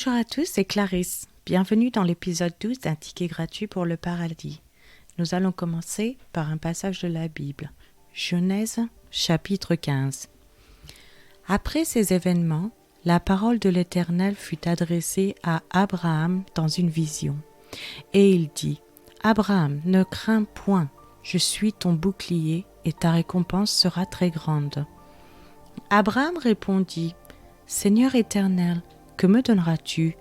Bonjour à tous, c'est Clarisse. Bienvenue dans l'épisode 12 d'un ticket gratuit pour le paradis. Nous allons commencer par un passage de la Bible. Genèse, chapitre 15. Après ces événements, la parole de l'Éternel fut adressée à Abraham dans une vision. Et il dit, « Abraham, ne crains point, je suis ton bouclier et ta récompense sera très grande. » Abraham répondit, « Seigneur Éternel, que me donneras-tu ?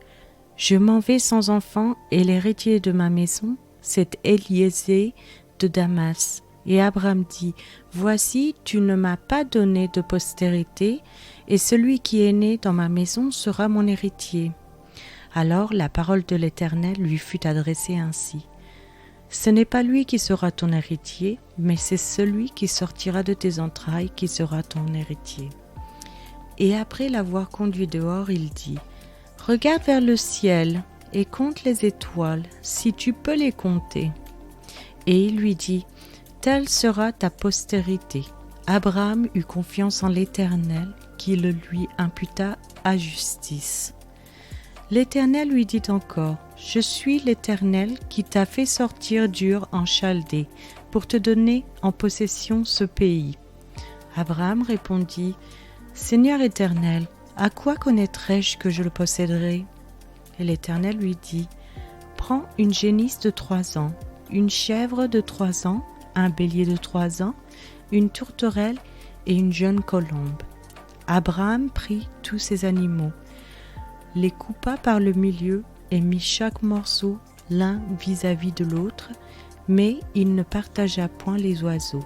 Je m'en vais sans enfant et l'héritier de ma maison, c'est Éliézer de Damas. » Et Abraham dit, « Voici, tu ne m'as pas donné de postérité, et celui qui est né dans ma maison sera mon héritier. » Alors la parole de l'Éternel lui fut adressée ainsi. « Ce n'est pas lui qui sera ton héritier, mais c'est celui qui sortira de tes entrailles qui sera ton héritier. » Et après l'avoir conduit dehors, il dit, « Regarde vers le ciel et compte les étoiles, si tu peux les compter. » Et il lui dit, « Telle sera ta postérité. » Abraham eut confiance en l'Éternel, qui le lui imputa à justice. L'Éternel lui dit encore, « Je suis l'Éternel qui t'a fait sortir d'Ur en Chaldée, pour te donner en possession ce pays. » Abraham répondit, « Seigneur Éternel, à quoi connaîtrai-je que je le posséderai ?» Et l'Éternel lui dit, « Prends une génisse de 3 ans, une chèvre de 3 ans, un bélier de 3 ans, une tourterelle et une jeune colombe. » Abraham prit tous ces animaux, les coupa par le milieu et mit chaque morceau l'un vis-à-vis de l'autre, mais il ne partagea point les oiseaux.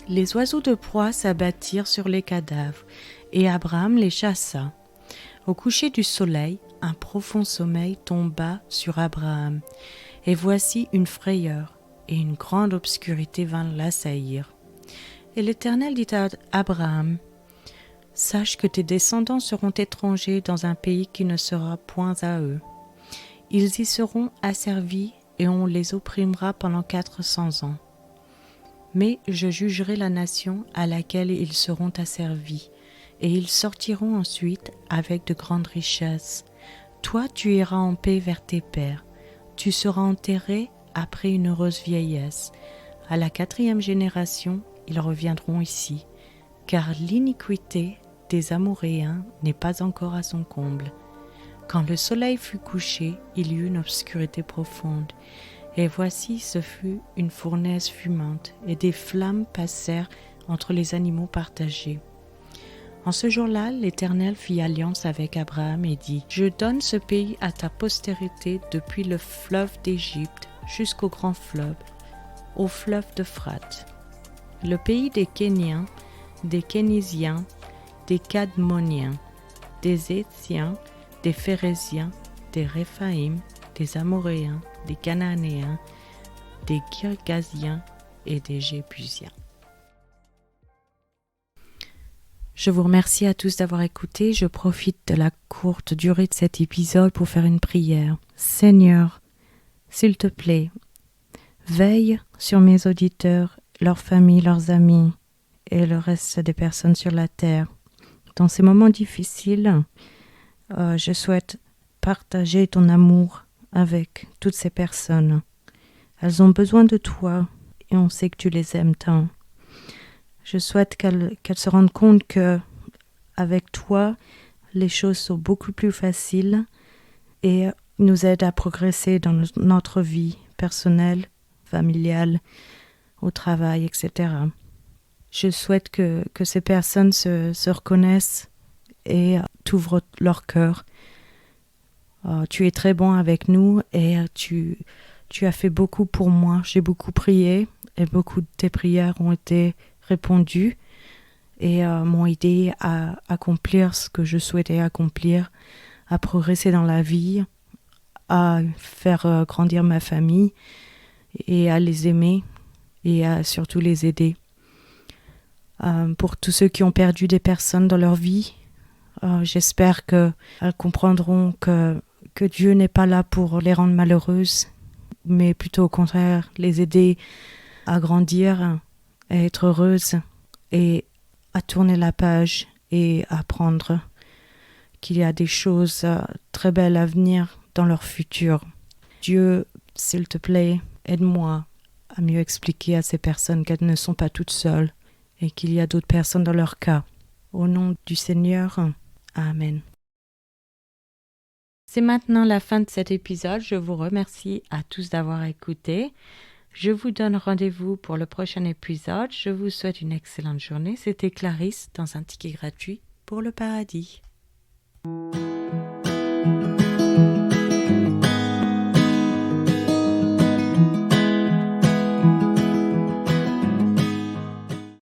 Les oiseaux de proie s'abattirent sur les cadavres, et Abraham les chassa. Au coucher du soleil, un profond sommeil tomba sur Abraham, et voici une frayeur, et une grande obscurité vint l'assaillir. Et l'Éternel dit à Abraham, « Sache que tes descendants seront étrangers dans un pays qui ne sera point à eux. Ils y seront asservis, et on les opprimera pendant 400 ans. Mais je jugerai la nation à laquelle ils seront asservis, et ils sortiront ensuite avec de grandes richesses. Toi, tu iras en paix vers tes pères. Tu seras enterré après une heureuse vieillesse. À la 4e génération, ils reviendront ici, car l'iniquité des Amoréens n'est pas encore à son comble. Quand le soleil fut couché, il y eut une obscurité profonde. Et voici, ce fut une fournaise fumante, et des flammes passèrent entre les animaux partagés. En ce jour-là, l'Éternel fit alliance avec Abraham et dit, « Je donne ce pays à ta postérité depuis le fleuve d'Égypte jusqu'au grand fleuve, au fleuve d'Euphrate. Le pays des Kéniens, des Kénisiens, des Cadmoniens, des Éthiens, des Phéréziens, des Réphaïm, des Amoréens, des Cananéens, des Girgasiens et des Jébusiens. » Je vous remercie à tous d'avoir écouté. Je profite de la courte durée de cet épisode pour faire une prière. Seigneur, s'il te plaît, veille sur mes auditeurs, leurs familles, leurs amis et le reste des personnes sur la terre. Dans ces moments difficiles, je souhaite partager ton amour avec toutes ces personnes. Elles ont besoin de toi et on sait que tu les aimes tant. Je souhaite qu'elles se rendent compte que avec toi, les choses sont beaucoup plus faciles et nous aident à progresser dans notre vie personnelle, familiale, au travail, etc. Je souhaite que ces personnes se reconnaissent et t'ouvrent leur cœur. Tu es très bon avec nous et tu as fait beaucoup pour moi. J'ai beaucoup prié et beaucoup de tes prières ont été répondues et m'ont aidé à accomplir ce que je souhaitais accomplir, à progresser dans la vie, à faire grandir ma famille et à les aimer et à surtout les aider. Pour tous ceux qui ont perdu des personnes dans leur vie, j'espère qu'elles comprendront que Dieu n'est pas là pour les rendre malheureuses, mais plutôt au contraire, les aider à grandir, à être heureuses et à tourner la page et à apprendre qu'il y a des choses très belles à venir dans leur futur. Dieu, s'il te plaît, aide-moi à mieux expliquer à ces personnes qu'elles ne sont pas toutes seules et qu'il y a d'autres personnes dans leur cas. Au nom du Seigneur, Amen. C'est maintenant la fin de cet épisode. Je vous remercie à tous d'avoir écouté. Je vous donne rendez-vous pour le prochain épisode. Je vous souhaite une excellente journée. C'était Clarisse dans un ticket gratuit pour le paradis.